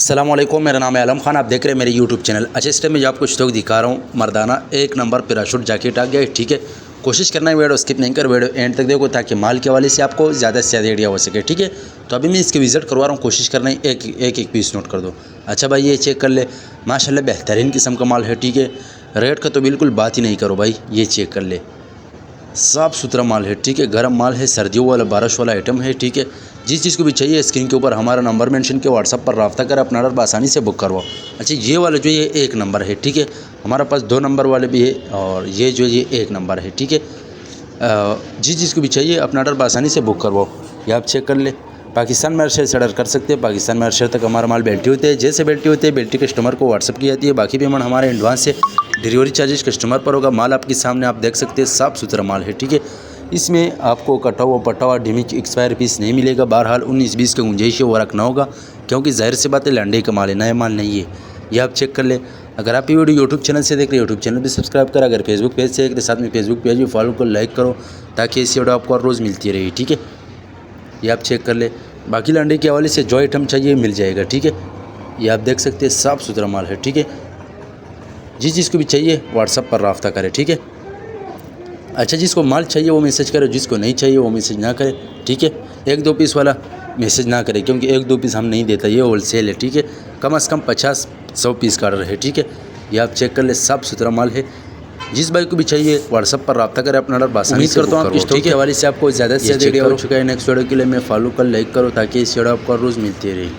अस्सलामुअलैकुम, मेरा नाम है आलम खान। आप देख रहे हैं मेरे यूट्यूब चैनल। अच्छा, इस टाइम में जो आपको स्टॉक दिखा रहा हूँ, मर्दाना एक नंबर पैराशूट जैकेट आ गया है। ठीक है, कोशिश करना है वीडियो स्किप नहीं कर, वीडियो एंड तक देखो ताकि माल के हवाले से आपको ज़्यादा से ज़्यादा आइडिया हो सके। ठीक है, तो अभी मैं इसकी विज़िट करवा रहा हूँ, कोशिश करना है एक पीस नोट कर दो। अच्छा भाई, ये चेक कर ले, माशाल्लाह बेहतरीन किस्म का माल है। ठीक है, रेट का तो बिल्कुल बात ही नहीं करो भाई, ये चेक कर ले, साफ़ सुथरा माल है। ठीक है, गर्म माल है, सर्दियों वाला बारिश वाला आइटम है। ठीक है, जिस चीज़ को भी चाहिए स्क्रीन के ऊपर हमारा नंबर मेंशन के व्हाट्सअप पर रब्ता कर अपना ऑर्डर आसानी से बुक करवाओ। अच्छा, ये वाला जो ये एक नंबर है। ठीक है, हमारे पास 2 नंबर वाले भी है और ये जो ये 1 नंबर है। ठीक है, जिस चीज़ को भी चाहिए अपना ऑर्डर आसानी से बुक करवाओ। ये आप चेक कर ले, पाकिस्तान में शेयर से ऑर्डर कर सकते हैं। पाकिस्तान में शेयर तक हमारा माल बेल्टी होते हैं। जैसे बेल्टी होते हैं, बेल्टी कस्टमर को व्हाट्सअप की जाती है। बाकी पेमेंट हमारे एडवांस से, डिलीवरी चार्जेस कस्टमर पर होगा। माल आपके सामने आप देख सकते हैं, साफ़ सुथरा माल है। ठीक है, इसमें आपको कटा हुआ पटा हुआ डिमिच एक्सपायर पीस नहीं मिलेगा। बहरहाल 19-20 का गुंजाइश है वो रखना होगा, क्योंकि जाहिर सी बात है लंडे का माल है, नया माल नहीं है। ये आप चेक कर ले। अगर आप ये वीडियो यूट्यूब चैनल से देख रहे हो, यूट्यूब चैनल भी सब्सक्राइब करें। अगर फेसबुक पेज से देख रहे साथ में फेसबुक पेज भी फॉलो कर, लाइक करो, ताकि इसी वीडियो आपको रोज़ मिलती रही। ठीक है, ये आप चेक कर ले। बाकी लंडे के हवाले से जो आइटम चाहिए मिल जाएगा। ठीक है, ये आप देख सकते हैं, साफ़ सुथरा माल है। ठीक है, जिस चीज़ को भी चाहिए व्हाट्सअप पर रब्ता करें। ठीक है, अच्छा, जिसको माल चाहिए वो मैसेज करे, जिसको नहीं चाहिए वो मैसेज ना करे। ठीक है, 1-2 पीस वाला मैसेज ना करे, क्योंकि 1-2 पीस हम नहीं देता, ये होलसेल है। ठीक है, कम से कम 50-100 पीस का ऑर्डर है। ठीक है, ये आप चेक कर ले, साफ़ सुथरा माल है। जिस भाई को भी चाहिए व्हाट्सअप पर रब्ता करें, अपना ऑर्डर आसानी से करता हूँ आपकी स्टॉक के हवाले से आपको ज़्यादा से ज़्यादा आइडिया हो चुका है। नेक्स्ट वीडियो के लिए मैं फॉलो कर, लाइक करो, ताकि इस वीडियो आपको रोज़ मिलती रहे।